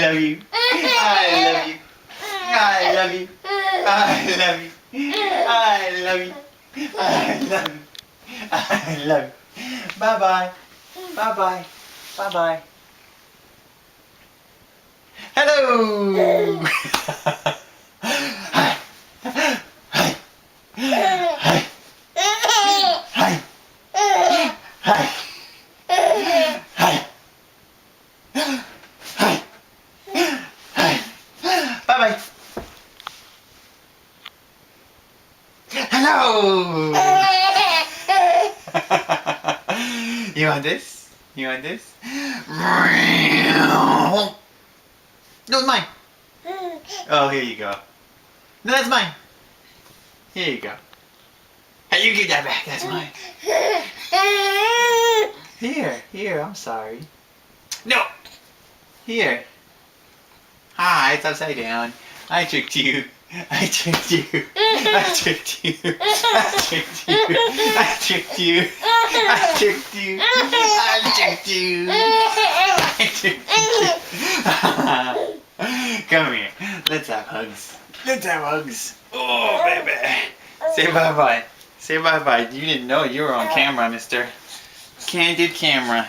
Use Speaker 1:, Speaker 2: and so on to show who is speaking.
Speaker 1: love you. I love you. I love you. I love you. I love you. I love you. I love you. Bye bye. Bye bye. Bye bye. Hello. Hi. Hi. Hi. Hi. Hi. Hi. Hi. Hi. Bye bye. Hello. You want this? You want this? No, it's mine. Oh, here you go. No, that's mine. Here you go. Hey, you get that back. That's mine. Here. I'm sorry. No. Here. Ah, it's upside down. I tricked you. I tricked you. I tricked you. I tricked you. I tricked you. I tricked you. I tricked you. I tricked you. Come here. Let's have hugs. Let's have hugs. Oh, baby. Say bye-bye. Say bye-bye. You didn't know you were on camera, mister. Candid camera.